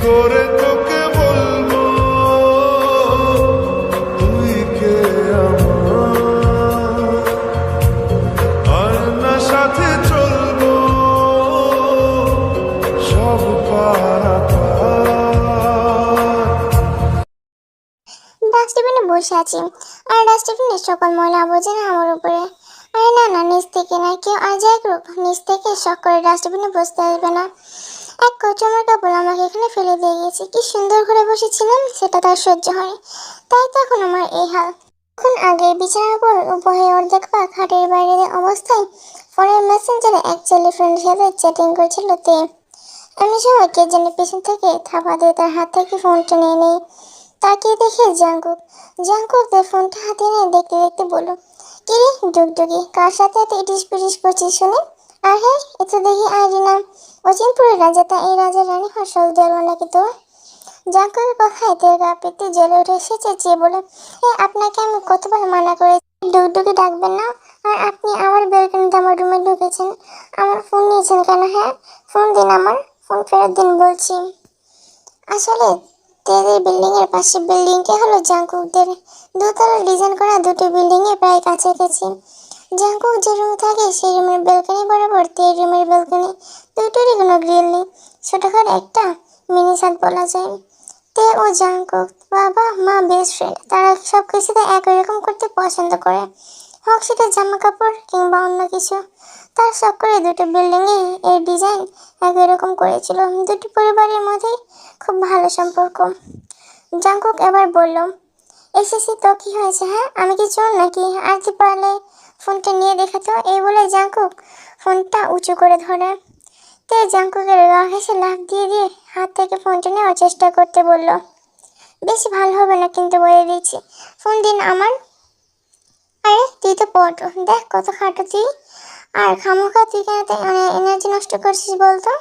করে তোকে বলবো তুই কে আমার, আর না সাথে চলবো সব ডাস্টবিনে বসে আছি আর ডাস্টবিনের সকল ময়লা আবর্জনা আমার উপরে। আরে না না, নিচ থেকে না, কেউ আর যাই করুক, নিচ থেকে শখ করে ডাস্টবিনে বসতে আসবে না। এক কচুমার কাপড় আমাকে এখানে ফেলে দিয়ে গেছে। কি সুন্দর করে বসেছিলাম, সেটা তার সহ্য হয়, তাই তো এখন আমার এই হাল। এখন আগে বিছানার উপর বহে অর্ধেক পা খাটের বাইরে অবস্থায় ফোনের মেসেঞ্জারে এক ছেলে ফ্রেন্ডের সাথে চ্যাটিং করছিল তে। আমি সময় কে যেন পেছন থেকে থাপা দিয়ে তার হাত থেকে ফোনটা নিয়ে নেই। তাকে দেখে জাঙ্কুক জাঙ্কুক তার ফোনটা হাতে নিয়ে দেখতে দেখতে বলল, কি রে ডুগডুগি, কার সাথে এত ইটিস পিটিস করছিস শুনে? আর হ্যাঁ, এ তো দেখি আইরিনা, অচিনপুরের রাজা, তা এই রাজা রানী হওয়ার শখ দিল নাকি তোর? জাঙ্কুকের কথায় তের গা পেতে জ্বলে উঠে এসে চেঁচিয়ে বলে, আপনাকে আমি কতবার মানা করেছি ডুগডুগি ডাকবেন না, আর আপনি আমার বেলকনিতে আমার রুমে ঢুকেছেন। আমার ফোন নিয়েছেন কেন? হ্যাঁ, ফোন দিন, আমার ফোন ফেরত দিন বলছি। আসলে তেদের বিল্ডিং এর পাশে বিল্ডিংটি হলো জাঙ্কুকদের। দোতলা ডিজাইন করা দুটি বিল্ডিং এ প্রায় কাছাকাছি। জাঙ্কুক যে রুমে থাকে সেই রুমের ব্যালকনি বরাবর তের রুমের ব্যালকনি, দুটোরই কোনো গ্রিল নেই, ছোটখাটো একটা মিনি ছাদ বলা যায়। তে ও জাঙ্কুক বাবা মা বেস্ট ফ্রেন্ড, তারা সব কিছুতে একই রকম করতে পছন্দ করে, হোক সেটা জামা কাপড় কিংবা অন্য কিছু। তার শখ করে দুটো বিল্ডিং এ এর ডিজাইন একই রকম করেছিল। দুটি পরিবারের মধ্যে খুব ভালো সম্পর্ক। জাঙ্কুক এবার বলল, এসেছি তো, কি হয়েছে? হ্যাঁ, আমি কি চোর নাকি? আর কি পারলে ফোনটা নিয়ে দেখাতো। এই বলে জাঙ্কুক ফোনটা উঁচু করে ধরে। তে জাঙ্কুকের গা ঘেঁষে লাফ দিয়ে দিয়ে হাত থেকে ফোনটা নেওয়ার চেষ্টা করতে বলল, বেশি ভালো হবে না কিন্তু বলে দিচ্ছি, ফোন দিন আমার। আরে তুই তো পটো, দেখ কত খাটো তুই, আর খামোখা তুই কেন এনার্জি নষ্ট করছিস বলতো?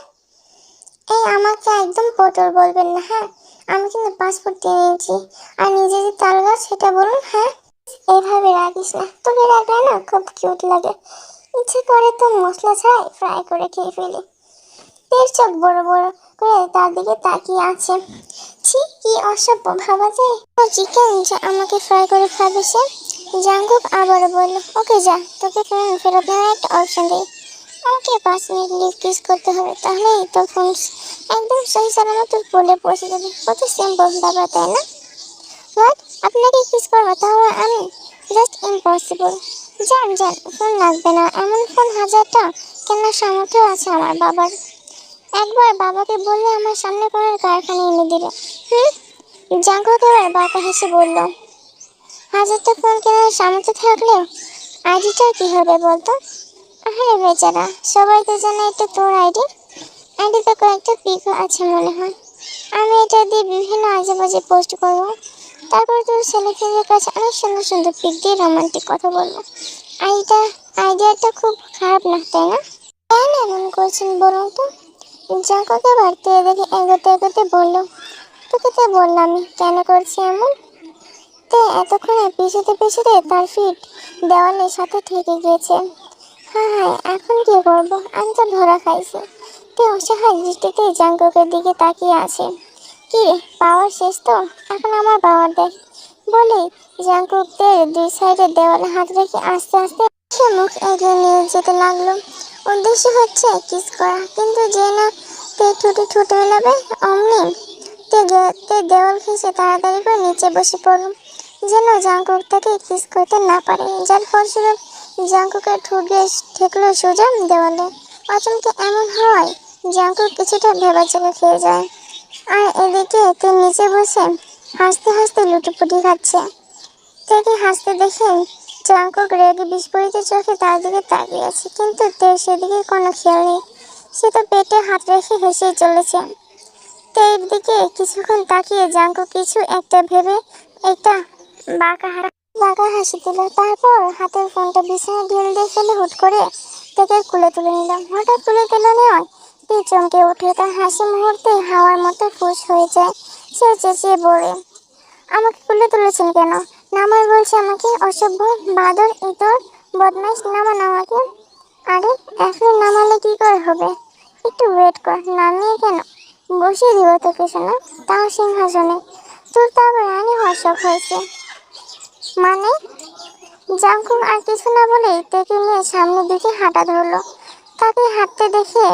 এই আমাকে একদম পটল বলবেন না, হ্যাঁ, আমি কিন্তু পাসপোর্ট দিয়ে নিয়েছি, আর নিজে যে তাল গাছ সেটা বলুন। হ্যাঁ, এইভাবে রাখিস না, তোকে রাখলে না খুব কিউট লাগে, ইচ্ছে করে তো মশলা ছাড়াই ফ্রাই করে খেয়ে ফেলি। তের চোখ বড় বড় করে তার দিকে তাকিয়ে আছে। ছি, কি অসভ্য ভাবা যায় ও চিকেন যে আমাকে ফ্রাই করে খাবে সে। জাঙ্কুক আবারও বলল, ওকে যা, তোকে ফোন ফেরত নেওয়ার একটা অপশন দেই, আমাকে 5 মিনিট লিভ কিস করতে হবে, তাহলেই তো ফোন একদম সহি সালামত বলে পৌঁছে যাবে। কত সিম্পল ব্যাপার, তাই না? হোয়াট, আপনাকে কিস করবো তাহলে আমি? Just impossible. যান যান, ফোন লাগবে না, এমন ফোন 1000টা কেনার সামর্থ্য আছে আমার বাবার। একবার বাবাকে বললে আমার সামনে ফোনের কারখানা এনে দিবে। জাঙ্কুক এবার বাঁকা হেসে বলল, 1000টা ফোন কেনার সামর্থ্য থাকলেও আইডিটা কি হবে বলতো? আরে বেচারা, সবাই তো জানে এটা তোর আইডি। আইডিতে কয়েকটা পিকও আছে মনে হয়, আমি এটা দিয়ে বিভিন্ন আজেবাজে পোস্ট করবো, তারপর তোর ছেলেদের কাছে অনেক সুন্দর সুন্দর পিক দিয়ে রোমান্টিক কথা বলবো। আইডিয়াটা খুব খারাপ না, তাই না? কেন এমন করছেন বলুন তো? জাঙ্কুকে বাড়তে দেখে এগোতে এগোতে বললো, তোকে তো বললামই কেন করছি এমন। তে এতক্ষণে পিছুতে পিছুতে তার ফিট দেওয়ালের সাথে ঠেকে গিয়েছে। হ্যাঁ, এখন কি করবো, আমি তো ধরা খাইছি। তে অসহায় দৃষ্টিতে জাঙ্কুকের দিকে তাকিয়ে আছে। কি রে, পাওয়ার শেষ তো, এখন আমার পাওয়ার দেখ বলেই জাঙ্কুকদের দুই সাইডের দেওয়ালে হাত রেখে আস্তে আস্তে সে মুখ এগিয়ে নিয়ে যেতে লাগলো। উদ্দেশ্য হচ্ছে কিস করা, কিন্তু যে না তে ঠুটে ঠুটে মেলাবে অমনি তে দেওয়াল ঘেঁষে তাড়াতাড়ি করে নিচে বসে পড়ল, যেন জাঙ্কুক তাকে কিস করতে না পারে। যার ফলস্বরূপ জাঙ্কুকের ঠোঁট ঠেকলো সোজা দেওয়ালে। আচমকে এমন হয় জাঙ্কুক কিছুটা ভেবাচাকা খেয়ে যায়। আর এদিকে তে নিচে বসে হাসতে হাসতে লুটোপুটি খাচ্ছে। তেকে হাসতে দেখে জাঙ্কুক রেগে বিস্ফোরিত চোখে তার দিকে তাকিয়ে আছে, কিন্তু তে সেদিকে কোনো খেয়াল নেই। সে তো পেটে হাত রেখে হেসেই চলেছে। তের দিকে কিছুক্ষণ তাকিয়ে জাঙ্কুক কিছু একটা ভেবে একটা বাঁকা হাসি দিল, তারপর হাতের ফোনটা বিছানায় ঢেল দিয়ে ফেলে হুট করে তাকে কুলে তুলে নিলাম। হঠাৎ তুলে তুলে নেওয়ায় তে চমকে ওঠে, তার হাসি মুহূর্তে হাওয়ার মতো ফুস হয়ে যায়। সে চেঁচিয়ে বলে, আমাকে কুলে তুলেছেন কেন? নামার বলছে আমাকে, অসভ্য বাদর ইতর বদমাইশ, নামান আমাকে। আরে এখন নামালে কি করে হবে, একটু ওয়েট কর, নামিয়ে কেন বসিয়ে দিব তোকে শোনা, তাও সিংহাসনে। তোর তো আবার রানী হওয়ার শখ হয়েছে মানে? জাংকুক আর কিছু না বলেই তেকে নিয়ে সামনের দিকে হাঁটা ধরলো। তাকে হাঁটতে দেখে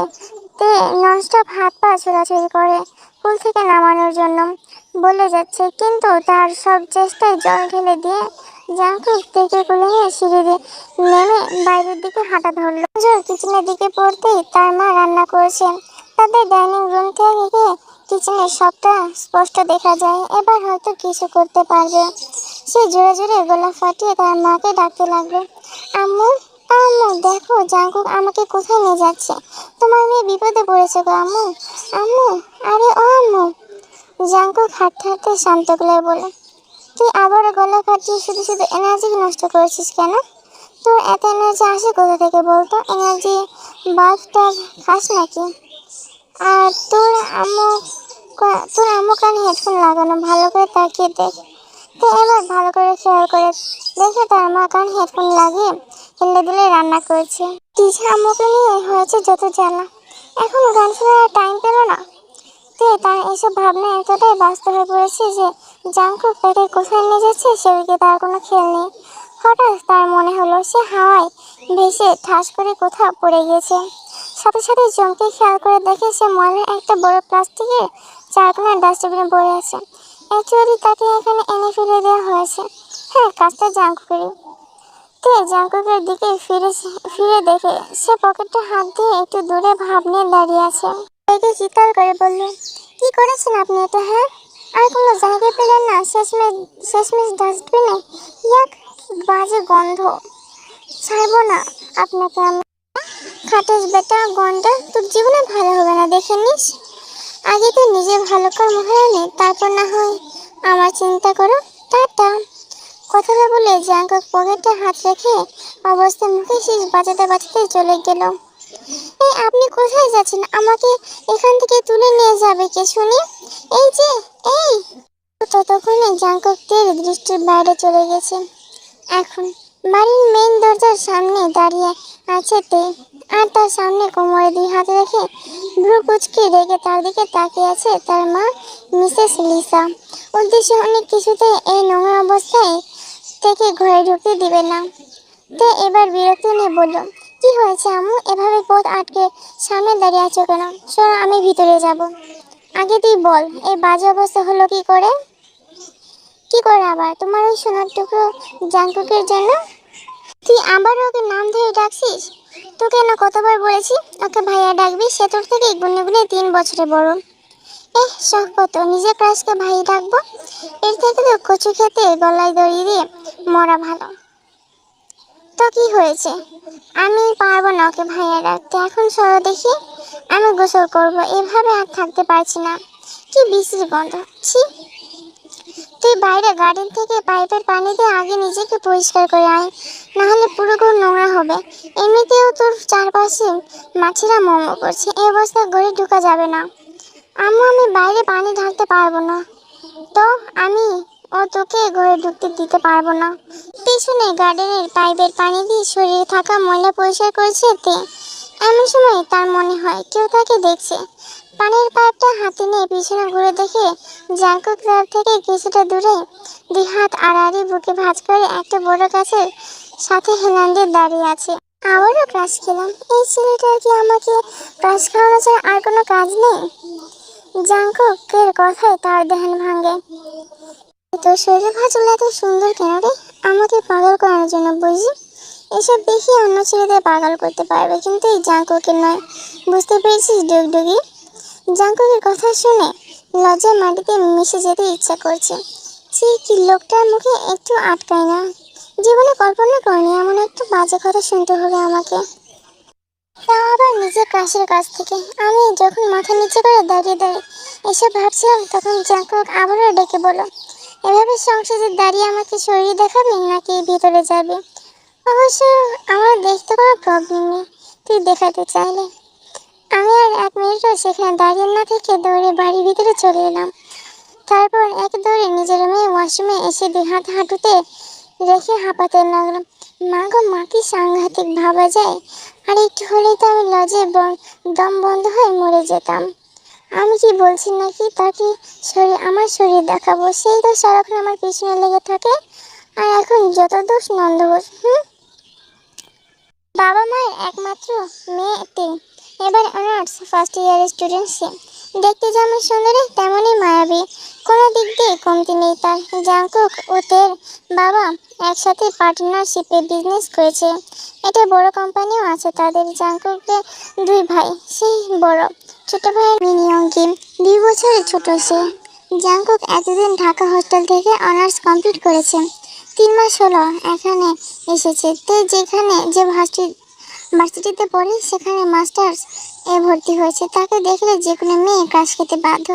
তে ননস্টপ হাত পা ছোড়াছুড়ি করে পুল থেকে নামানোর জন্য বলে যাচ্ছে, কিন্তু তার সব চেষ্টায় জল ঢেলে দিয়ে জাংকুক তেকে কোলে নিয়ে সিঁড়ি দিয়ে নেমে বাইরের দিকে হাঁটা ধরলো। জল কিচেনের দিকে পড়তেই তার মা রান্না করছে। তাদের ডাইনিং রুম থেকে কিচেনের সবটা স্পষ্ট দেখা যায়। এবার হয়তো কিছু করতে পারবে। সে জোরে জোরে গলা ফাটিয়ে তার মাকে ডাকতে লাগলো, আম্মু, আম্মু দেখো জাংকুক আমাকে কোথায় নিয়ে যাচ্ছে। তোমার মেয়ে বিপদে পড়েছে গো আম্মু, আম্মু, আরে ও আম্মু। জাংকুক হাঁটতে হাঁটতে শান্ত গলায় বলে, তুই আবারও গলা ফাটিয়ে শুধু শুধু এনার্জি নষ্ট করেছিস কেন? তোর এত এনার্জি আসে কোথা থেকে বলতো? এনার্জি বাল্বটা খাস নাকি? আর তোর আম্মু কানে হেডফোন লাগানো, ভালো করে তাকিয়ে দেখ। তো এবার ভালো করে খেয়াল করে দেখে তার মা কানে হেডফোন লাগিয়ে হেলে দুলে রান্না করছে। টিঝা আম্মুকে নিয়ে হয়েছে যত জ্বালা, এখন গান শোনার টাইম পেল না। তার এসব ভাবনা এতটাই ব্যস্ত হয়ে পড়েছে যে জাংকুক তাকে কোথায় নিয়ে যাচ্ছে সেদিকে তার কোনো খেয়াল নেই। হঠাৎ তার মনে হলো সে হাওয়ায় ভেসে ঠাস করে কোথাও পড়ে গেছে। সাথে সাথে চমকে খেয়াল করে দেখে সে ময়লার একটা বড় প্লাস্টিকের চারকোনা ডাস্টবিনে পড়ে আছে। অ্যাকচুয়ালি তাকে এখানে এনে ফেলে দেওয়া হয়েছে। হ্যাঁ, কাজটা জাংকুকেরই। জাংকুকের দিকে ফিরে দেখে সে পকেটে হাত দিয়ে একটু দূরে ভাব নিয়ে দাঁড়িয়ে আছে। একে চিৎকার করে বলল, কি করেছেন আপনি এটা? হ্যাঁ, আর কোনো জায়গা পেলেন না শেষমেশ ডাস্টবিনে? ইয়াক, কি বাজে গন্ধ, ছাড়বো না আপনাকে আমি। খাটাস বেটা, গন্ধ তোর জীবনে ভালো হবে না, দেখে নিস। আগে তো নিজে ভালো কর মহারানী, তারপর না হয় আমার চিন্তা করো। টাটা। কথাটা বলে জাংকুক পকেটে হাত রেখে অবস্থা মুখে শীষ বাঁচাতে বাঁচাতে চলে গেল। এই আপনি কোথায় যাচ্ছেন? আমাকে এখান থেকে তুলে নিয়ে যাবে কে শুনি? এই যে, এই। ততক্ষণে জাংকুক তীর দৃষ্টির বাইরে চলে গেছে। এখন বাড়ির মেইন দরজার সামনে দাঁড়িয়ে আছে তে, আর তার সামনে কোমরে দুই হাত রেখে ভ্রু কুচকে রেখে তার দিকে তাকিয়ে আছে তার মা মিসেস লিসা। উদ্দেশ্য অনেক কিছুতে এই নোংরা অবস্থায় থেকে ঘরে ঢুকতে দিবে না। তে এবার বিরক্ত নিয়ে বলল, কি হয়েছে আম্মু? এভাবে পথ আটকে সামনে দাঁড়িয়ে আছো কেন? চলো আমি ভিতরে যাব। আগে তুই বল, এই বাজে অবস্থা হলো কি করে? কি করে আবার? তোমার ওই সোনার টুকরো জাংকুকের জন্য? তুই আবার ওকে নাম ধরে ডাকছিস? তোকে না কতবার বলেছি ওকে ভাইয়া ডাকবি? সে তোর থেকে গুনে গুনে 3 বছরে বড়। শখ কত নিজের ক্রাশকে ভাই ডাকবো? এর থেকে তো কচু খেতে গলায় দড়ি দিয়ে মরা ভালো। তো কি হয়েছে? আমি পারবো না ওকে ভাইয়া ডাকতে। এখন সরো দেখি, আমি গোসল করব। এভাবে আর থাকতে পারছি না। কি বিশ্রী গন্ধ, ছি। তুই বাইরে গার্ডেন থেকে পাইপের পানি দিয়ে আগে নিজেকে পরিষ্কার করে আয়, নাহলে পুরো ঘর নোংরা হবে। এমনিতেও তোর চারপাশে মাছিরা মোমো করছে, এই অবস্থায় ঘরে ঢোকা যাবে না। আম্মু, আমি বাইরে পানি ঢালতে পারবো না। তো আমি তোকে ঘরে ঢুকতে দিতে পারবো না। পিছনে গার্ডেনের পাইপের পানি দিয়ে শরীরে থাকা ময়লা পরিষ্কার করেছে তে। এমন সময় তার মনে হয় কেউ তাকে দেখছে। পানির পাইপটা হাতে নিয়ে পিছনে ঘুরে দেখে জাংকুক তার থেকে কিছুটা দূরে দুই হাত আড়াআড়ি বুকে ভাঁজ করে একটা বড় গাছের সাথে হেলান দিয়ে দাঁড়িয়ে আছে। আবারও ক্রাশ খেলাম। এই ছেলেটার কি আমাকে ক্রাশ খাওয়ানো ছাড়া আর কোনো কাজ নেই? জাংকুকের কথায় তার ধ্যান ভাঙে। তোর শরীর ভাঁজগুলো এত সুন্দর কেন রে? আমাকে পাগল করানোর জন্য বুঝি? এসব দেখি অন্য ছেলেদের পাগল করতে পারবে, কিন্তু এই জাংকুকের নয়। বুঝতে পেরেছিস ডুগডুগি? জাংকুকের কথা শুনে লজ্জায় মাটিতে মিশে যেতে ইচ্ছা করছে। সে কি লোকটার মুখে একটু আটকায় না। জীবনে কল্পনা করিনি এমন একটা বাজে কথা শুনতে হবে আমাকে, তাও আবার নিজের ক্রাশের কাছ থেকে। আমি যখন মাথা নিচে করে দাঁড়িয়ে এসব ভাবছিলাম, তখন জাংকুক আবারও ডেকে বলো, এভাবে সংসদে দাঁড়িয়ে আমাকে শরীর দেখাবি নাকি ভিতরে যাবি? অবশ্য আমার দেখতে কোনো প্রবলেম নেই তুই দেখাতে চাইলে। আমি আর 1 মিনিটও সেখানে দাঁড়িয়ে না থেকে দৌড়ে বাড়ির ভিতরে চলে এলাম। তারপর এক দৌড়ে নিজের রুমে ওয়াশরুমে এসে 2 হাত হাঁটুতে রেখে হাঁপাতে লাগলাম। মা গো মা, কি সাংঘাতিক ভাবা যায়। আর একটু হলেই তো আমি লজ্জায় দম বন্ধ হয়ে মরে যেতাম। আমি কি বলছি নাকি তাকে আমার শরীর দেখাবো? সেই তো সারাক্ষণ আমার পিছনে লেগে থাকে। আর এখন যত দোষ নন্দঘোষ। বাবা মায়ের একমাত্র মেয়েটি এবার অনার্স ফার্স্ট ইয়ারের স্টুডেন্ট সে। দেখতে যেমন সুন্দরী তেমনই মায়াবী, কোনো দিক দিয়ে কমতি নেই তার। জাংকুক ও তের বাবা একসাথে পার্টনারশিপে বিজনেস করেছে। এটা বড় কোম্পানিও আছে তাদের। জাংকুকের দুই ভাই, সেই বড়, ছোট ভাইয়ের মিনিয়ঙ্কি 2 বছরের ছোট সে। জাংকুক এতদিন ঢাকা হোস্টেল থেকে অনার্স কমপ্লিট করেছে। 3 মাস হলো এখানে এসেছে। তে যেখানে যে ভার্সিটিতে পড়ে সেখানে মাস্টার্স ভর্তি হয়েছে। তাকে দেখলে যে কোনো মেয়ে ক্রাশ খেতে বাধ্য।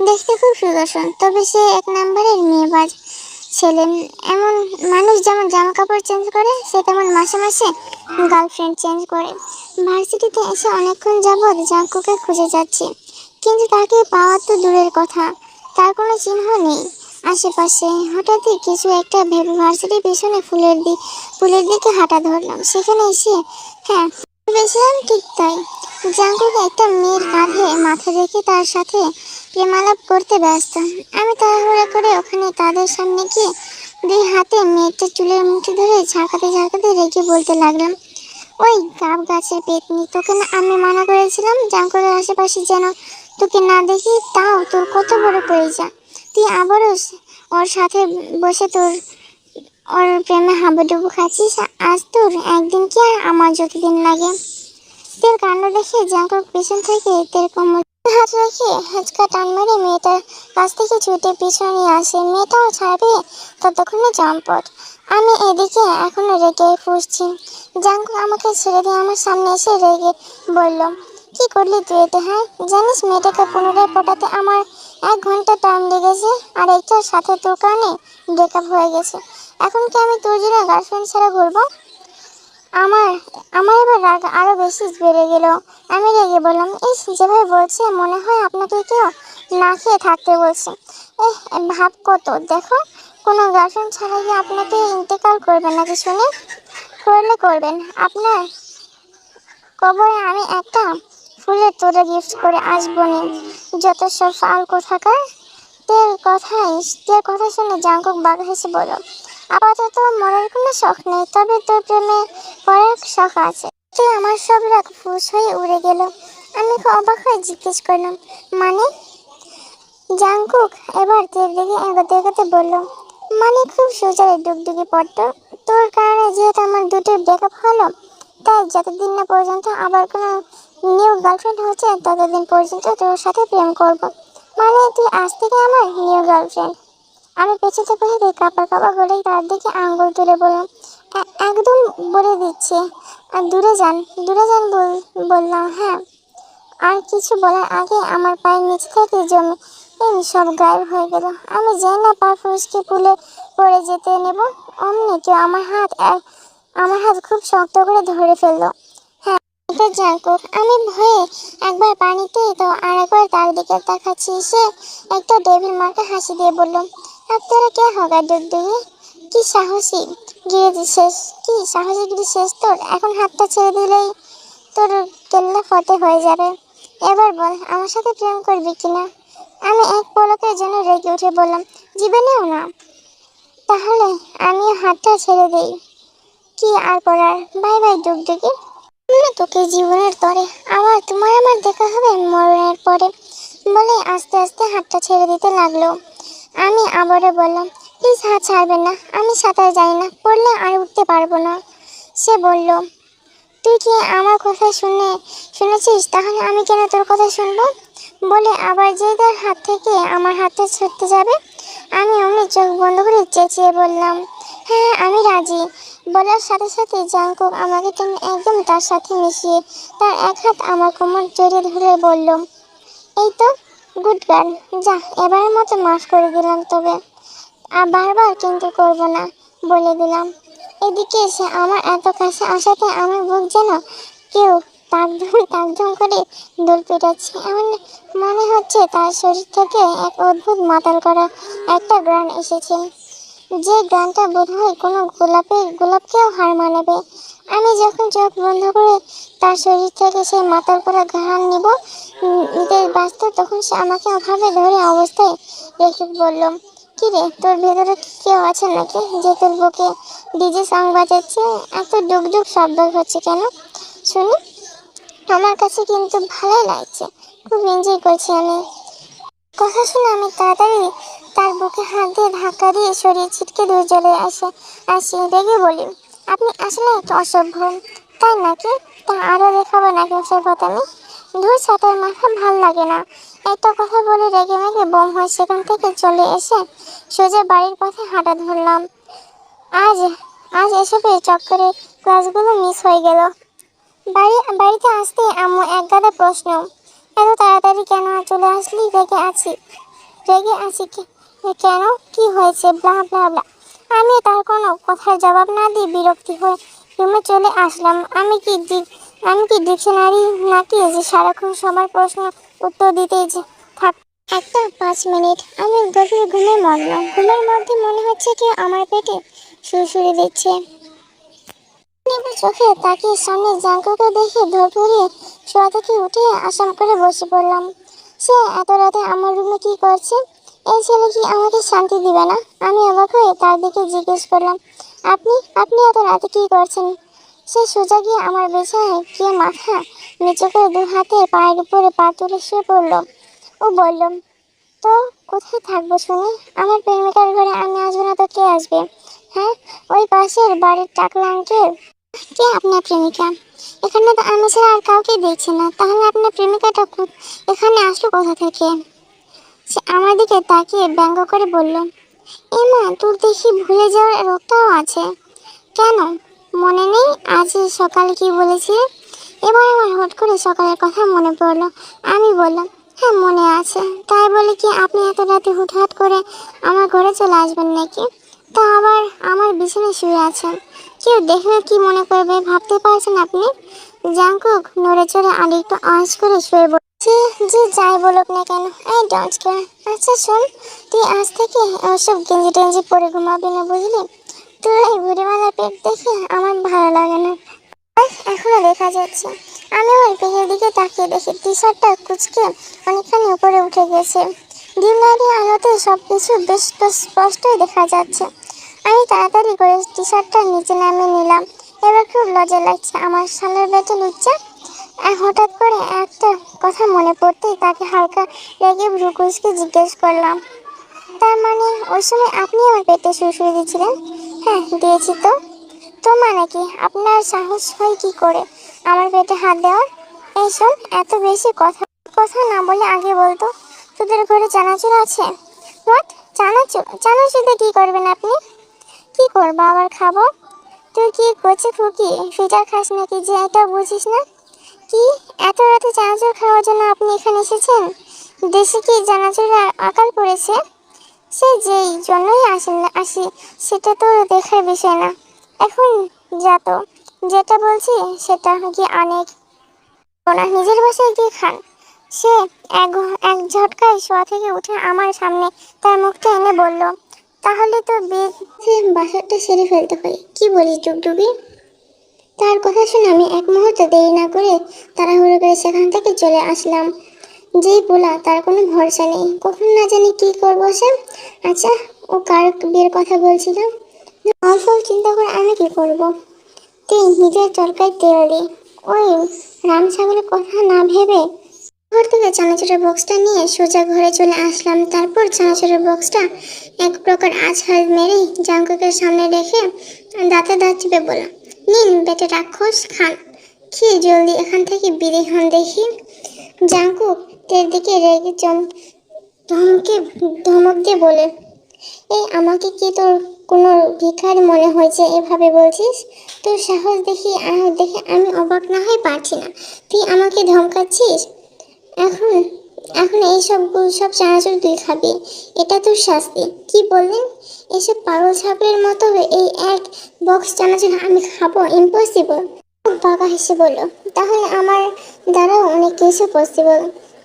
দেখতে খুব সুদর্শন, তবে সে 1 নম্বরের মেয়েবাজ ছেলে। এমন মানুষ যেমন জামা কাপড় চেঞ্জ করে, সে তেমন মাসে মাসে গার্লফ্রেন্ড চেঞ্জ করে। ভার্সিটিতে এসে অনেকক্ষণ যাবৎ জাঙ্কুকে খুঁজে যাচ্ছি, কিন্তু তাকে পাওয়া তো দূরের কথা, তার কোনো চিহ্ন নেই আশেপাশে। হঠাৎই কিছু একটা ভেবে ভার্সিটির পেছনে ফুলের দিকে হাঁটা ধরলাম। সেখানে এসে হ্যাঁ, ভেবেছিলাম ঠিক তাই। জাঙ্কুক একটা মেয়ের কাঁধে মাথা রেখে তার সাথে প্রেমালাপ করতে ব্যস্ত। আমি তাড়াহুড়ো করে ওখানে তাদের সামনে গিয়ে 2 হাতে মেয়েটার চুলের মুঠি ধরে ঝাঁকাতে ঝাঁকাতে রেগে বলতে লাগলাম, ওই গাব গাছের পেতনি, তোকে না আমি মানা করেছিলাম জাঙ্কুকের আশেপাশে যেন তোকে না দেখি? তাও তোর কত বড় কলিজা, তুই আবারও ওর সাথে বসে ওর প্রেমে হাবুডুবু খাচ্ছিস। আজ তোর একদিন কি আর আমার যতদিন লাগে। তের কাণ্ড দেখে জাঙ্কুক পেছন থেকে তের কোমর হাত রেখে হেঁচকা টান মেরে মেয়েটার কাছ থেকে ছুটে পিছনে নিয়ে আসে। মেয়েটাও ছাড়বে ততক্ষণে চম্পট। আমি এদিকে এখনো রেগে ফুসছি। জাঙ্কুক আমাকে ছেড়ে দিয়ে আমার সামনে এসে রেগে বলল, কি করলি তুই এটা? হ্যাঁ, জানিস মেয়েটাকে পুনরায় পটাতে আমার 1 ঘন্টা টাইম লেগেছে, আর একটার সাথে তোর কারণে ব্রেকআপ হয়ে গেছে। এখন কি আমি তোর জন্য গার্লফ্রেন্ড ছাড়া ঘুরবো? আমার আমার এবার রাগ আরো বেশি বেড়ে গেল। আমি রেগে বললাম, ইস, যেভাবে বলছে মনে হয় আপনাকে কেউ না খেয়ে থাকতে বলছে। ভাব কত, দেখো, কোনো গার্লফ্রেন্ড ছাড়া কি আপনাকে ইন্তেকাল করবেন নাকি শুনে? করলে করবেন, আপনার কবরে আমি একটা ফুলের তোড়া গিফট করে আসবো নি। যত সব ফালতু থাকার। তের কথা শুনে জাঙ্কুক বাঘ হেসে বলল, আপাতত মরার কোনো শখ নেই, তবে তোর প্রেমে পড়ার শখ আছে। তুই আমার সব রাগ ফুস হয়ে উড়ে গেল। আমি খুব অবাক হয়ে জিজ্ঞেস করলাম, মানে? জাঙ্কুক এবার তের দিকে এগোতে এগোতে বলল, মানে খুব সোজা রে ডুগডুগি পড়তো। তোর কারণে যেহেতু আমার 2টি ব্রেকআপ হলো, তাই যতদিন না পর্যন্ত আবার কোনো নিউ গার্লফ্রেন্ড হচ্ছে ততদিন পর্যন্ত তোর সাথে প্রেম করব। মানে তুই আজ থেকে আমার নিউ গার্লফ্রেন্ড। আমি পেছনে পেছনে কাপা কাপা গলেই তার দিকে আঙ্গুল তুলে বললাম, একদম বলে দিচ্ছে, আর দূরে যান বললাম। হ্যাঁ, আর কিছু বলার আগে আমার পায়ের নিচ থেকে জমে সব গায়েব হয়ে গেল। আমি যাই না পা ফুসকে পুলে পড়ে যেতে নেব, অমনি কেউ আমার হাত খুব শক্ত করে ধরে ফেললো। হ্যাঁ, এটা জাঙ্কুক। আমি ভয়ে একবার পানিতে তো আর একবার তার দিকে তাকাচ্ছি। সে একটা ডেভিল মার্কা হাসি দিয়ে বলল, আপনারা কে হগা ডুগডুগি? কি সাহসী গিরি শেষ তোর। এখন হাতটা ছেড়ে দিলেই তোর কেল্লা ফতে হয়ে যাবে। এবার বল, আমার সাথে প্রেম করবি কিনা? আমি এক পলকের জন্য রেগে উঠে বললাম, জীবনেও না। তাহলে আমিও হাতটা ছেড়ে দেই, কি আর করার। বাই বাই ডুগডুগি, তোকে জীবনের তরে তোমার দেখা হবে মরণের পরে, বলে আস্তে আস্তে হাতটা ছেড়ে দিতে লাগলো। আমি আবারও বললাম, প্লিজ হাত ছাড়বেন না, আমি সাঁতার জানি না, পড়লে আর উঠতে পারবো না। সে বলল, তুই কি আমার কথা শুনেছিস? তাহলে আমি কেন তোর কথা শুনবো? বলে আবার যে তার হাত থেকে আমার হাতটা ছুটতে যাবে, আমি অমনি চোখ বন্ধ করে চেঁচিয়ে বললাম, হ্যাঁ, আমি রাজি। বলার সাথে সাথে জাঙ্কুক আমাকে টেনে একদম তার সাথে মিশিয়ে তার এক হাত আমার কোমর জড়িয়ে ধরে বলল, এই তো গুড গার্ল, যা, এবারের মতো মাফ করে দিলাম, তবে আর বারবার কিন্তু করব না বলে দিলাম। এদিকে এসে আমার এত কাছে আসাতে আমার বুক যেন কেউ তাকঝুম করে দোল পেটাচ্ছে। এমন মনে হচ্ছে তার শরীর থেকে এক অদ্ভুত মাতাল করা একটা গ্রান এসেছে। যে গানটা বোধহয় কোনো গোলাপকেও হার মানাবে। আমি যখন চোখ বন্ধ করে তার শরীর থেকে সেই মাতাল করা ঘ্রাণ নিতে ব্যস্ত, তখন সে আমাকে ওভাবে ধরে অবস্থায় রেখে বলল, কি রে, তোর ভেতরে কি কেউ আছে নাকি যে তোর বুকে ডিজে সং বাজাচ্ছে? এত ডুগডুগ শব্দ হচ্ছে কেন শুনি? আমার কাছে কিন্তু ভালোই লাগছে, খুব এনজয় করছি আমি। কথা শুনে আমি তাড়াতাড়ি তার বুকে হাত দিয়ে ধাক্কা দিয়ে সরিয়ে ছিটকে দূরে চলে আসি রেগে বলি, আপনি আসলে একটা অসভ্য। তাই নাকি? তা আরো দেখাবো নাকি অসভ্যতামি? ধুর ছাতার মাথা ভাল লাগে না। একটা কথা বলে রেগে মেগে বোম হয়ে সেখান থেকে চলে এসে সোজা বাড়ির পথে হাঁটা ধরলাম। আজ আজ এসবের চক্করে ক্লাসগুলো মিস হয়ে গেল। বাড়িতে আসতে আম্মু এক গাদা প্রশ্ন, এত তাড়াতাড়ি কেন চলে আসলি? কেন, কি হয়েছে, ব্লা ব্লা ব্লা। আমি তার কোনো কথার জবাব না দিয়ে বিরক্তি হয়ে রুমে চলে আসলাম। আমি কি ডিকশনারি নাকি যে সারাক্ষণ সবার প্রশ্ন উত্তর দিতে থাক। একটা 5 মিনিট আমি গভীর ঘুমের মধ্যে মনে হচ্ছে কি আমার পেটে সুরসুরি দিচ্ছে। চোখে তাকিয়ে সামনে জাঙ্কুকে দেখে ধরপড়িয়ে শোয়া থেকে উঠে আসাম করে বসে পড়লাম। সে এত রাতে আমার রুমে কি করছে? এই ছেলে কি আমাকে শান্তি দিবে না? আমি অবাক হয়ে তার দিকে জিজ্ঞেস করলাম, আপনি আপনি এত রাতে কি করছেন? সে সোজা গিয়ে আমার বিছানায় গিয়ে মাথা নিচু করে 2 হাতে পায়ের উপরে পা তুলে শুয়ে পড়ল। ও বলল, তো কোথায় থাকবো শুনি? আমার প্রেমিকার ঘরে আমি আসবো না তো কে আসবে? হ্যাঁ, ওই পাশের বাড়ির টাকলা আঙ্কেল। কে আপনার প্রেমিকা? এখানে তো আমি ছাড়া আর কাউকে দেখছি না। তাহলে আপনার প্রেমিকাটা এখানে আসলো কোথা থেকে? সে আমার দিকে তাকিয়ে ব্যঙ্গ করে বলল, এমা, তোর দেখি ভুলে যাওয়ার রোগটাও আছে। কেন, মনে নেই আজ সকালে কি বলেছি? এবার আমার হট করে সকালের কথা মনে পড়লো। আমি বললাম, হ্যাঁ মনে আছে। তাই বলে কি আপনি এত রাতে হুটহাট করে আমার ঘরে চলে আসবেন নাকি? তা আবার আমার বিছানায় শুয়ে আছেন। কেউ দেখলে কি মনে করবে ভাবতে পারছেন আপনি? জাঙ্কুক নড়ে চড়ে আরেকটু আঁচ করে শুয়ে বলছে, যে যাই বলুক না কেন, আই ডোন্ট কেয়ার। আচ্ছা শোন, তুই আজ থেকে ওসব গেঞ্জি টেঞ্জি পরে ঘুমাবি না, বুঝলি? তোর এই বুড়িমালার পেট দেখে আমার ভালো লাগে না। এখনো দেখা যাচ্ছে। আমি আমার পেটের দিকে তাকিয়ে দেখি টি শার্টটা কুচকে অনেকখানি উপরে উঠে গেছে। ডিম লাইটের আলোতে সবকিছু বেশ স্পষ্টই দেখা যাচ্ছে। আমি তাড়াতাড়ি করে টি শার্টটা নিচে নামিয়ে নিলাম। এবার খুব লজ্জা লাগছে আমার সামনের বেটে লুচ্চা। হঠাৎ করে একটা কথা মনে পড়তেই তাকে হালকা রেগে ভ্রু কুঁচকে জিজ্ঞেস করলাম, তার মানে ওই সময় আপনি আমার পেটে সুরসুরি দিয়েছিলেন? হ্যাঁ দিয়েছি তো। তো মানে কি, আপনার সাহস হয় কি করে আমার পেটে হাত দেওয়ার? এই শোন, এত বেশি কথা কথা না বলে আগে বলতো, তোদের ঘরে চানাচুর আছে? হোয়াট? চানাচুরতে কি করবেন আপনি? কি করবো, আবার খাবো? তুই কি করছে খুকি, ফিটার খাস নাকি যে এটা বুঝিস না? কি, এত রাতে চানাচুর খাওয়ার জন্য আপনি এখানে এসেছেন? দেশে কি চানাচুর আকাল পড়েছে? সে যেই জন্যই আসি সেটা তো দেখার বিষয় না। এখন যা তো, যেটা বলছি সেটা কি অনেক না, নিজের বাসায় গিয়ে খান। সে এক এক ঝটকায় শোয়া থেকে উঠে আমার সামনে তার মুখটা এনে বলল, তাহলে তো বাসাটা সেরে ফেলতে হয়। কি বলিস ডুগডুগি? তার কথা শুনে আমি এক মুহূর্ত দেরি না করে তাড়াহুড়ো করে সেখান থেকে চলে আসলাম। যেই পোলা, তার কোনো ভরসা নেই, কখন না জানি কি করবো সে। আচ্ছা, ও কার বিয়ের কথা বলছিল? অল্প চিন্তা করে আমি কি করব? তুই নিজের চরকায় তেল দি। ওই রাম ছাগলের কথা না ভেবে ঘর থেকে চানাচুরের বক্সটা নিয়ে সোজা ঘরে চলে আসলাম। তারপর চানাচুরের বক্সটা এক প্রকার আছাড় মেরে জাঙ্কুকের সামনে রেখে দাঁতে দাঁত চেপে বললাম, নিন বেটে রাক্ষস, খান। খেয়ে জলদি এখান থেকে বিদায় হন দেখি। জাঙ্কুক তের দিকে রেগে ধমক দিয়ে বলে, এই আমাকে কি তোর কোনো ভিখারি মনে হয়েছে এভাবে বলছিস? তোর সাহস দেখে আমি অবাক না হয়ে পারছি না। তুই আমাকে ধমকাচ্ছিস? এখন এখন সব চানাচুর তুই খাবি, এটা তোর শাস্তি। কি বললেন? এসব পাগল ছাগলের মতো এই এক বক্স চানাচুর আমি খাবো? ইম্পসিবল। বাবা হেসে বলল, তাহলে আমার দ্বারাও অনেক কিছু পসিবল।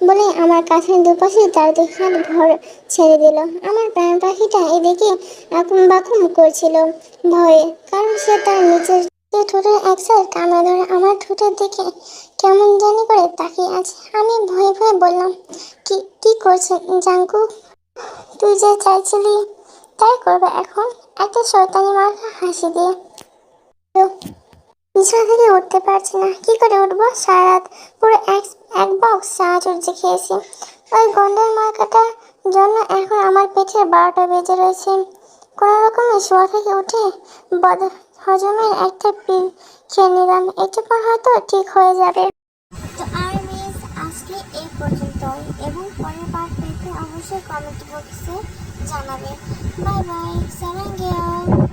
বলে আমার কাছে দুপাশে তার দুই হাত ভর ছেড়ে দিল। আমার প্রাণ পাখিটা এদিকে আকুম বাকুম করছিল ভয়ে, কারণ সে তার নিচের ঠোঁটের এক সাইড কামড়ে ধরে আমার ঠোঁটের দিকে কেমন জানি করে তাকিয়ে আছে। আমি ভয়ে ভয়ে বললাম, কি কি করছে জাঙ্কু? তুই যে চাইছিলি তাই করবে এখন? একটা শয়তানি মার্কা হাসি দিয়ে বিছানা থেকে উঠতে পারছি না। কি করে উঠবো? সারা রাত পুরো এক এক বক্স চানাচুর খেয়েছি। ওই গন্ডার মার্কাটার জন্য এখন আমার পেটের 12টা বেজে রয়েছে। কোনো রকমে শোয়া থেকে উঠে বদ হজমের একটা পিল খেয়ে নিলাম, একটু পর হয়তো ঠিক হয়ে যাবে। তো আর মিস আজকে এই পর্যন্তই, এবং পরের পার্ট পেতে অবশ্যই কমেন্ট বক্সে জানাবে। Bye bye, সারাঙ্গেও।